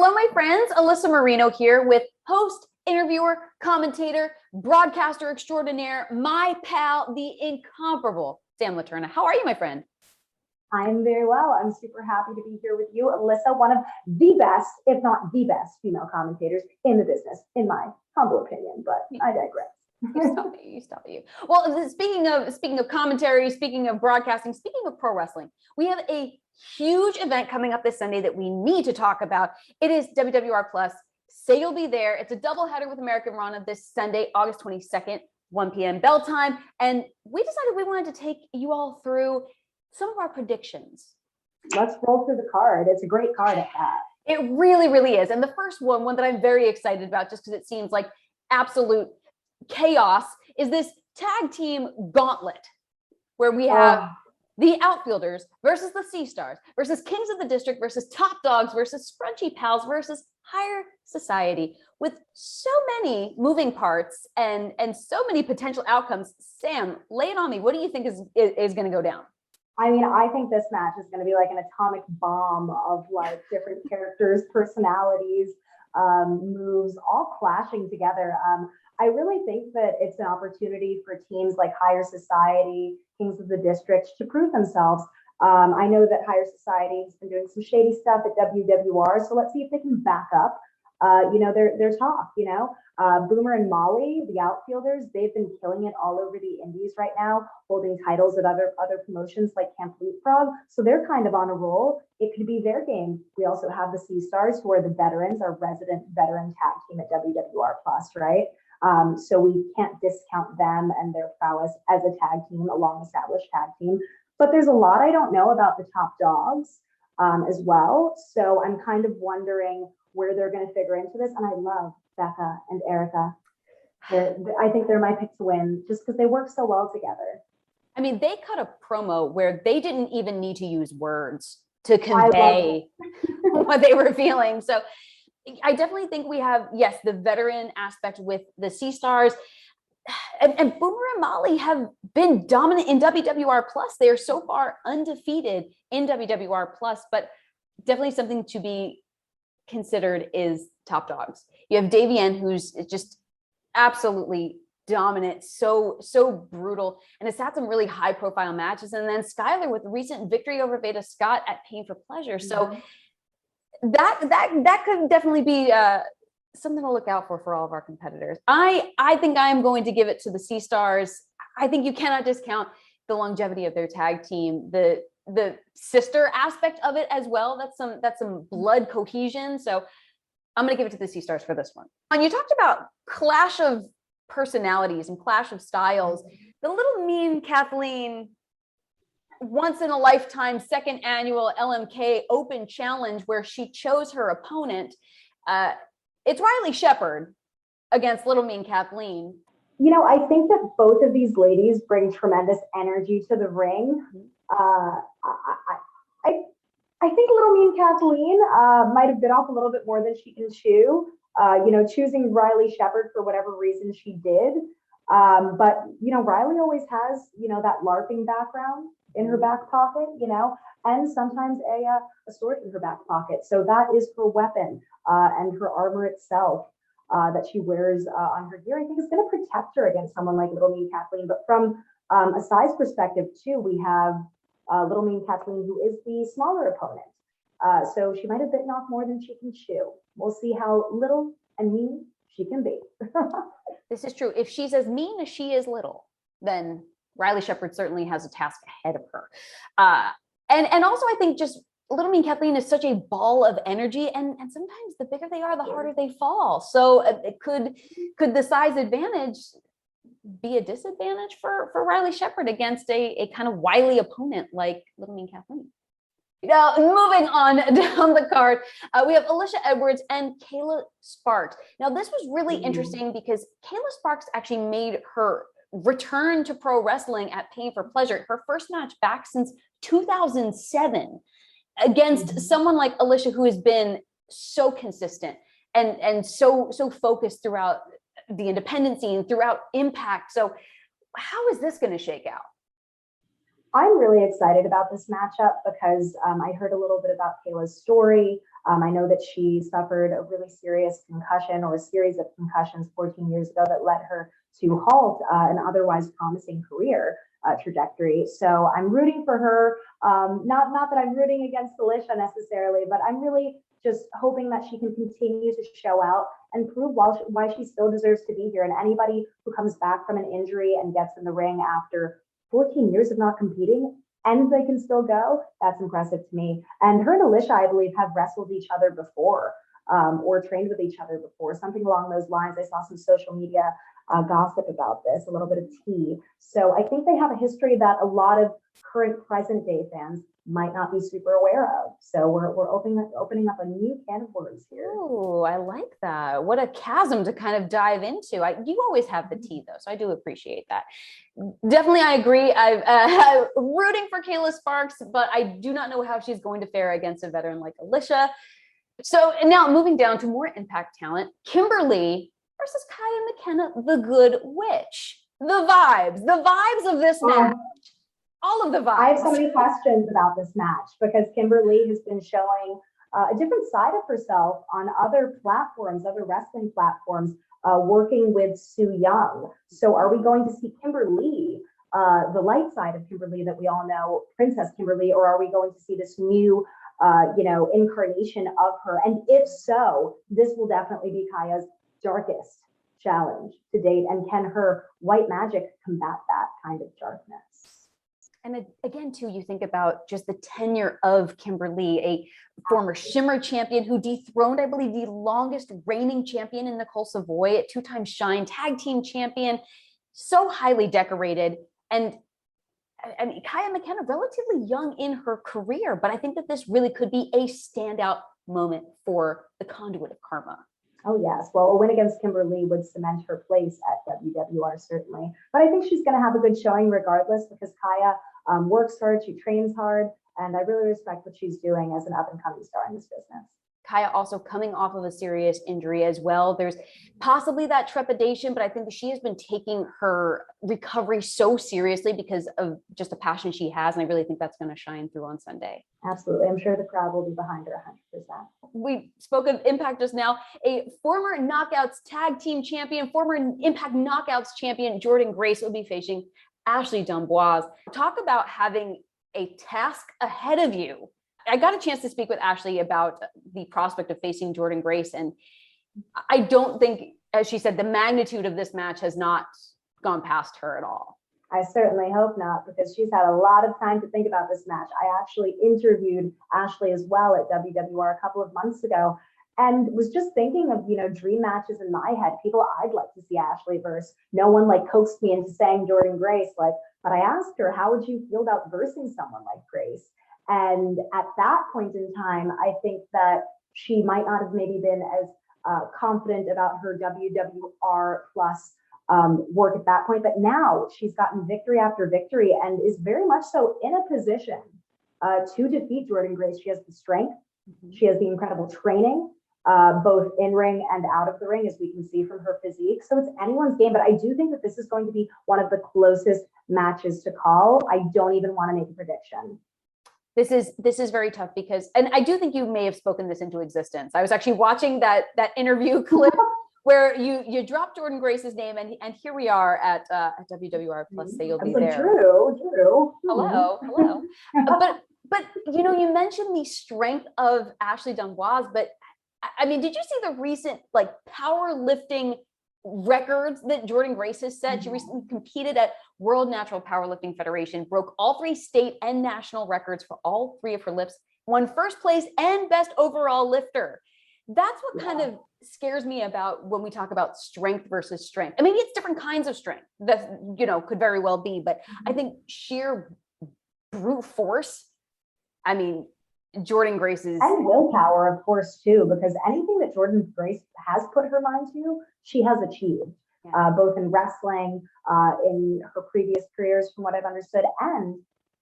Hello, my friends. Alyssa Marino here with host, interviewer, commentator, broadcaster extraordinaire, my pal, the incomparable Sam Leterna. How are you, my friend? I'm very well. I'm super happy to be here with you, Alyssa, one of the best, if not the best, female commentators in the business, in my humble opinion, but I digress. You stop you. Well, speaking of commentary, speaking of broadcasting, speaking of pro wrestling, we have a huge event coming up this Sunday that we need to talk about. It is WWR Plus. Say you'll be there. It's a doubleheader with American Rana this Sunday, August 22nd, 1 p.m. bell time. And we decided we wanted to take you all through some of our predictions. Let's roll through the card. It's a great card at that. It really, really is. And the first one that I'm very excited about, just because it seems like absolute chaos, is this tag team gauntlet where we have the outfielders versus the Sea Stars versus Kings of the District versus Top Dogs versus Scrunchie Pals versus Higher Society, with so many moving parts and so many potential outcomes. Sam, lay it on me. What do you think is going to go down? I mean, I think this match is going to be like an atomic bomb of like different characters, personalities, moves, all clashing together. I really think that it's an opportunity for teams like Higher Society, Kings of the District to prove themselves. I know that Higher Society has been doing some shady stuff at WWR, so let's see if they can back up, their talk. Boomer and Molly, the outfielders, they've been killing it all over the indies right now, holding titles at other promotions like Camp Leapfrog. So they're kind of on a roll. It could be their game. We also have the Sea Stars, who are the veterans, our resident veteran tag team at WWR Plus, right? So we can't discount them and their prowess as a tag team, a long-established tag team. But there's a lot I don't know about the Top Dogs as well. So I'm kind of wondering where they're going to figure into this. And I love Becca and Erica. I think they're my pick to win just because they work so well together. I mean, they cut a promo where they didn't even need to use words to convey what they were feeling. So I definitely think we have, yes, the veteran aspect with the Sea Stars, and Boomer and Molly have been dominant in WWR Plus. They are so far undefeated in WWR Plus, but definitely something to be considered is Top Dogs. You have Damian, who's just absolutely dominant, so brutal, and has had some really high profile matches. And then Skylar with recent victory over Veda Scott at Pain for Pleasure. So that could definitely be something to look out for all of our competitors. I think I am going to give it to the Sea Stars. I think you cannot discount the longevity of their tag team, the sister aspect of it as well. That's some blood cohesion. So I'm going to give it to the Sea Stars for this one. And you talked about clash of personalities and clash of styles. The little mean Kathleen, once in a lifetime, second annual LMK Open Challenge, where she chose her opponent. It's Riley Shepard against little mean Kathleen. I think that both of these ladies bring tremendous energy to the ring. I think little mean Kathleen might have bit off a little bit more than she can chew. Choosing Riley Shepard for whatever reason she did. But Riley always has that LARPing background in her back pocket, and sometimes a sword in her back pocket. So that is her weapon, and her armor itself that she wears on her gear, I think is going to protect her against someone like little mean Kathleen. But from a size perspective too, we have little mean Kathleen, who is the smaller opponent. So she might have bitten off more than she can chew. We'll see how little and mean she can be. This is true. If she's as mean as she is little, then Riley Shepard certainly has a task ahead of her. And also I think just little mean Kathleen is such a ball of energy, and sometimes the bigger they are, the harder they fall. So it could the size advantage be a disadvantage for Riley Shepard against a kind of wily opponent like little mean Kathleen? Now, moving on down the card, we have Alisha Edwards and Kayla Sparks. Now, this was really interesting because Kayla Sparks actually made her return to pro wrestling at Pain for Pleasure, her first match back since 2007, against someone like Alisha, who has been so consistent and so focused throughout the independent scene, throughout Impact. So how is this going to shake out? I'm really excited about this matchup because I heard a little bit about Kayla's story. I know that she suffered a really serious concussion or a series of concussions 14 years ago that led her to halt an otherwise promising career trajectory. So I'm rooting for her. Not that I'm rooting against Alisha necessarily, but I'm really just hoping that she can continue to show out and prove why she still deserves to be here. And anybody who comes back from an injury and gets in the ring after 14 years of not competing and they can still go, that's impressive to me. And her and Alisha, I believe, have wrestled each other before or trained with each other before, something along those lines. I saw some social media gossip about this, a little bit of tea. So I think they have a history that a lot of current present day fans might not be super aware of. So we're opening up a new can of worms here. Oh, I like that. What a chasm to kind of dive into. You always have the tea though, so I do appreciate that. Definitely, I agree. I'm rooting for Kayla Sparks, but I do not know how she's going to fare against a veteran like Alisha. So now moving down to more Impact talent, Kimberly versus Kaia McKenna, the Good Witch. The vibes of this match. All of the vibes. I have so many questions about this match because Kimberly has been showing a different side of herself on other platforms, other wrestling platforms, working with Su Yung. So are we going to see Kimberly, the light side of Kimberly that we all know, Princess Kimberly, or are we going to see this new incarnation of her? And if so, this will definitely be Kaia's darkest challenge to date. And can her white magic combat that kind of darkness? And again, too, you think about just the tenure of Kimberly, a former Shimmer champion who dethroned, I believe, the longest reigning champion in Nicole Savoy, a two-time Shine tag team champion, so highly decorated. And I mean, Kaia McKenna, relatively young in her career, but I think that this really could be a standout moment for the Conduit of Karma. Oh, yes. Well, a win against Kimberly would cement her place at WWR, certainly. But I think she's going to have a good showing regardless because Kaia works hard, she trains hard, and I really respect what she's doing as an up-and-coming star in this business. Kaia also coming off of a serious injury as well. There's possibly that trepidation, but I think that she has been taking her recovery so seriously because of just the passion she has. And I really think that's going to shine through on Sunday. Absolutely. I'm sure the crowd will be behind her 100%. We spoke of Impact just now. A former Knockouts tag team champion, former Impact Knockouts champion, Jordynne Grace will be facing Ashley D'Amboise. Talk about having a task ahead of you. I got a chance to speak with Ashley about the prospect of facing Jordynne Grace. And I don't think, as she said, the magnitude of this match has not gone past her at all. I certainly hope not, because she's had a lot of time to think about this match. I actually interviewed Ashley as well at WWR a couple of months ago and was just thinking of, dream matches in my head, people I'd like to see Ashley verse. No one coaxed me into saying Jordynne Grace, but I asked her, how would you feel about versing someone like Grace? And at that point in time, I think that she might not have maybe been as confident about her WWR plus work at that point. But now she's gotten victory after victory and is very much so in a position to defeat Jordynne Grace. She has the strength. She has the incredible training, both in ring and out of the ring, as we can see from her physique. So it's anyone's game. But I do think that this is going to be one of the closest matches to call. I don't even want to make a prediction. This is very tough because, and I do think you may have spoken this into existence. I was actually watching that interview clip where you dropped Jordynne Grace's name, and here we are at WWR Plus. Say you'll be there. Drew. Hello. But you mentioned the strength of Ashley D'Amboise, but I mean, did you see the recent powerlifting records that Jordynne Grace has set? She recently competed at World Natural Powerlifting Federation, broke all 3 state and national records for all 3 of her lifts, won first place and best overall lifter. That's what kind of scares me about when we talk about strength versus strength. I mean, it's different kinds of strength that, could very well be, but I think sheer brute force, I mean, Jordynne Grace's and willpower, of course, too, because anything that Jordynne Grace has put her mind to, she has achieved, both in wrestling, in her previous careers, from what I've understood, and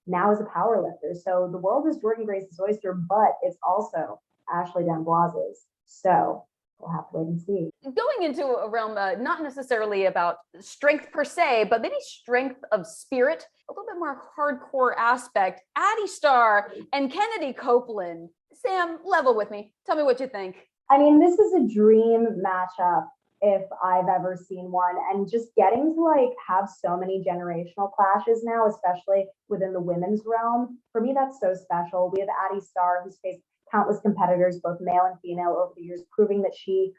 now as a power lifter. So the world is Jordynne Grace's oyster, but it's also Ashley D'Amboise's. So we'll have to wait and see. Going into a realm not necessarily about strength per se, but maybe strength of spirit, a little bit more hardcore aspect. Addy Starr and Kennedi Copeland. Sam, level with me. Tell me what you think. I mean, this is a dream matchup if I've ever seen one. And just getting to like have so many generational clashes now, especially within the women's realm, for me, that's so special. We have Addy Starr, who's faced countless competitors, both male and female, over the years, proving that she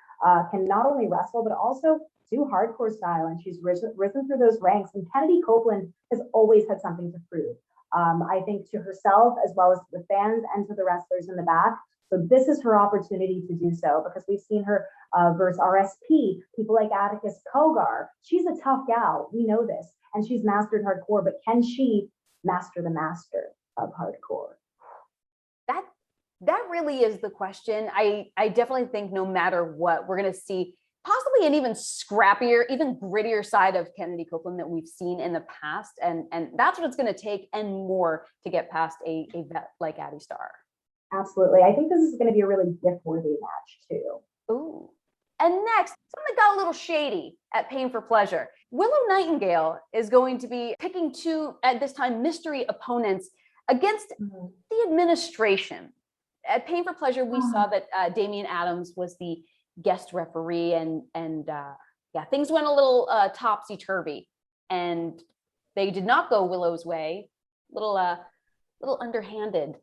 can not only wrestle, but also do hardcore style. And she's risen through those ranks. And Kennedi Copeland has always had something to prove. I think to herself, as well as to the fans and to the wrestlers in the back. So this is her opportunity to do so, because we've seen her versus RSP, people like Atticus Kogar. She's a tough gal. We know this. And she's mastered hardcore, but can she master the master of hardcore? That really is the question. I definitely think no matter what, we're going to see possibly an even scrappier, even grittier side of Kennedi Copeland that we've seen in the past. And that's what it's going to take and more to get past a vet like Addy Starr. Absolutely. I think this is going to be a really gift-worthy match too. Ooh. And next, something got a little shady at Pain for Pleasure. Willow Nightingale is going to be picking two, at this time, mystery opponents against the administration. At Pain for Pleasure, we saw that Damian Adams was the guest referee, and things went a little topsy-turvy, and they did not go Willow's way, little underhanded.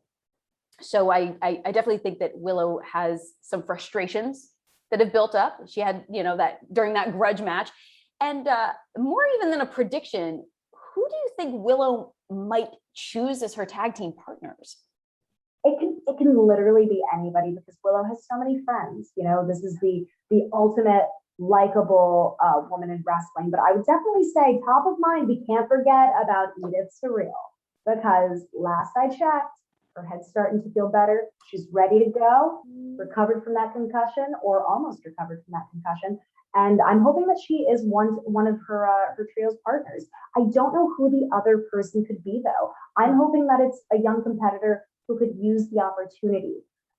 So I definitely think that Willow has some frustrations that have built up. She had, that during that grudge match, and more even than a prediction, who do you think Willow might choose as her tag team partners? It can literally be anybody, because Willow has so many friends. This is the ultimate likable woman in wrestling. But I would definitely say top of mind, we can't forget about Edith Surreal, because last I checked, her head's starting to feel better. She's ready to go, recovered from that concussion, or almost recovered from that concussion. And I'm hoping that she is one of her trio's partners. I don't know who the other person could be, though. I'm hoping that it's a young competitor who could use the opportunity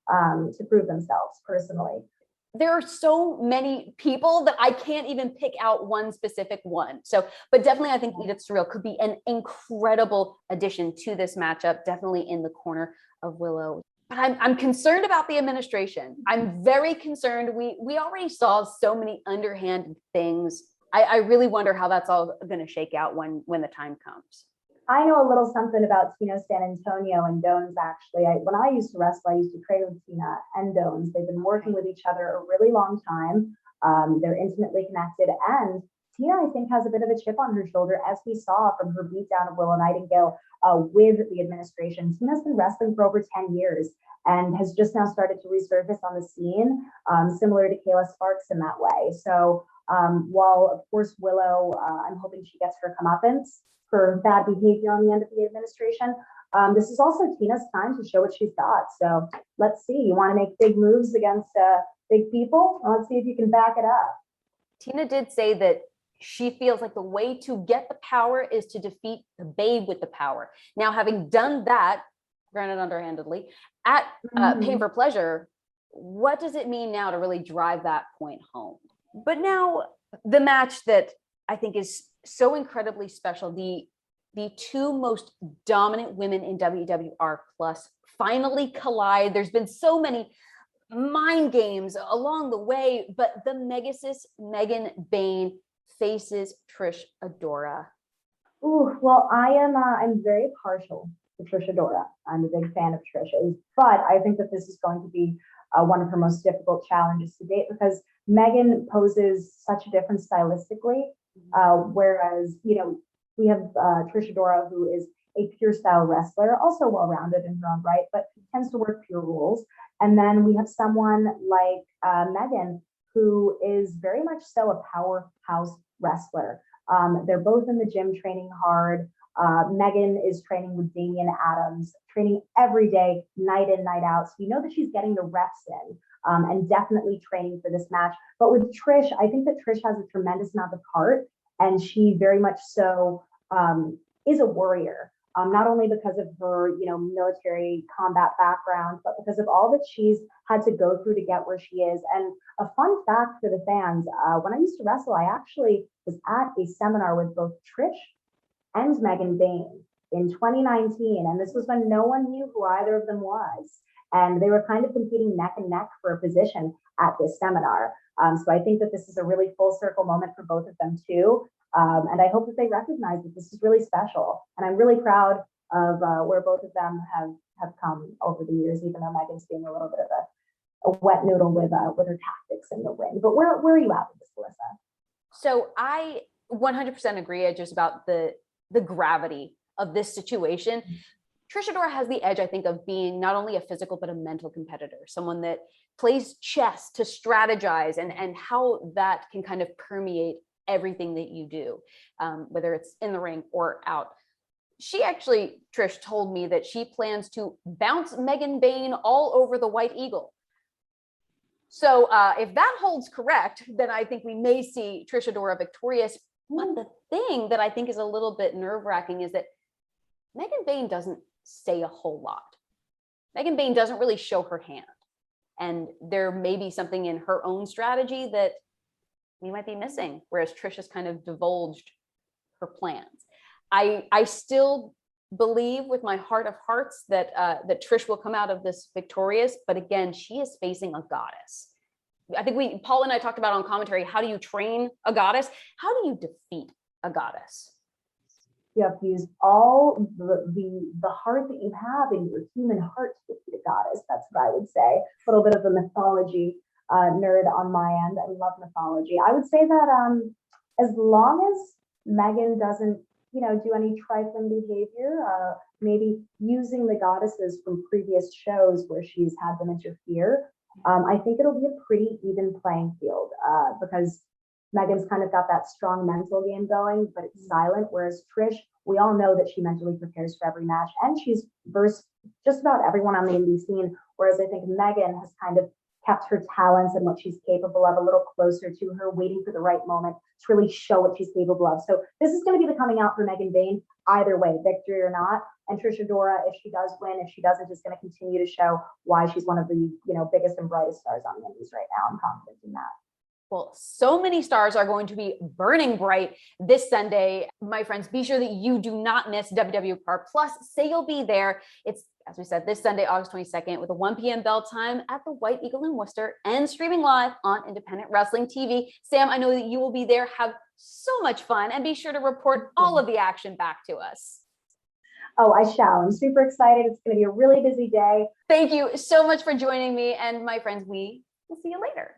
to prove themselves personally. There are so many people that I can't even pick out one specific one. So, but definitely I think Edith Surreal could be an incredible addition to this matchup, definitely in the corner of Willow. But I'm concerned about the administration. I'm very concerned. We already saw so many underhanded things. I really wonder how that's all going to shake out when the time comes. I know a little something about Tino San Antonio and Dones, actually. When I used to wrestle, I used to train with Tina and Dones. They've been working with each other a really long time. They're intimately connected. And Tina, I think, has a bit of a chip on her shoulder, as we saw from her beatdown of Willow Nightingale with the administration. Tina's been wrestling for over 10 years and has just now started to resurface on the scene, similar to Kayla Sparks in that way. So while, of course, Willow, I'm hoping she gets her comeuppance for bad behavior on the end of the administration, this is also Tina's time to show what she's got. So let's see. You want to make big moves against big people? Well, let's see if you can back it up. Tina did say that she feels like the way to get the power is to defeat the babe with the power. Now, having done that, granted underhandedly, at Pain for Pleasure, what does it mean now to really drive that point home? But now, the match that I think is so incredibly special, the two most dominant women in WWR Plus finally collide. There's been so many mind games along the way, but the Megasis Megan Bayne faces Trish Adora. Ooh, well, I'm very partial to Trish Adora. I'm a big fan of Trish's, but I think that this is going to be one of her most difficult challenges to date, because Megan poses such a difference stylistically. Whereas, we have Trish Adora, who is a pure style wrestler, also well-rounded in her own right, but tends to work pure rules. And then we have someone like Megan, who is very much so a powerhouse wrestler. They're both in the gym training hard. Megan is training with Damian Adams, training every day, night in, night out. So you know that she's getting the reps in and definitely training for this match. But with Trish, I think that Trish has a tremendous amount of heart, and she very much so is a warrior. not only because of her, military combat background, but because of all that she's had to go through to get where she is. And a fun fact for the fans, when I used to wrestle, I actually was at a seminar with both Trish and Megan Bayne in 2019. And this was when no one knew who either of them was. And they were kind of competing neck and neck for a position at this seminar. So I think that this is a really full circle moment for both of them too. And I hope that they recognize that this is really special. And I'm really proud of where both of them have come over the years, even though Megan's being a little bit of a wet noodle with her tactics in the ring. But where are you at with this, Alyssa? So I 100% agree just about the gravity of this situation. Trish Adora has the edge, I think, of being not only a physical, but a mental competitor, someone that plays chess to strategize and how that can kind of permeate everything that you do, whether it's in the ring or out. She actually, Trish told me that she plans to bounce Megan Bayne all over the White Eagle. So if that holds correct, then I think we may see Trish Adora victorious. But the thing that I think is a little bit nerve-wracking is that Megan Bayne doesn't say a whole lot. Megan Bayne doesn't really show her hand. And there may be something in her own strategy that we might be missing, whereas Trish has kind of divulged her plans. I still believe with my heart of hearts that that Trish will come out of this victorious, but again, she is facing a goddess. I think Paul and I talked about on commentary, how do you train a goddess? How do you defeat a goddess? You have to use all the heart that you have in your human heart to defeat a goddess. That's what I would say. A little bit of a mythology nerd on my end. I love mythology. I would say that as long as Megan doesn't, do any trifling behavior, maybe using the goddesses from previous shows where she's had them interfere, I think it'll be a pretty even playing field because Megan's kind of got that strong mental game going, but it's silent. Whereas Trish, we all know that she mentally prepares for every match and she's versed just about everyone on the indie scene. Whereas I think Megan has kind of kept her talents and what she's capable of a little closer to her, waiting for the right moment to really show what she's capable of. So this is going to be the coming out for Megan Bayne, either way, victory or not. And Trish Adora, if she does win, if she doesn't, is going to continue to show why she's one of the biggest and brightest stars on the indies right now. I'm confident in that. Well, so many stars are going to be burning bright this Sunday. My friends, be sure that you do not miss WWR Plus. Say you'll be there. It's, as we said, this Sunday, August 22nd, with a 1 p.m. bell time at the White Eagle in Worcester and streaming live on Independent Wrestling TV. Sam, I know that you will be there. Have so much fun and be sure to report all of the action back to us. Oh, I shall. I'm super excited. It's going to be a really busy day. Thank you so much for joining me. And my friends, we will see you later.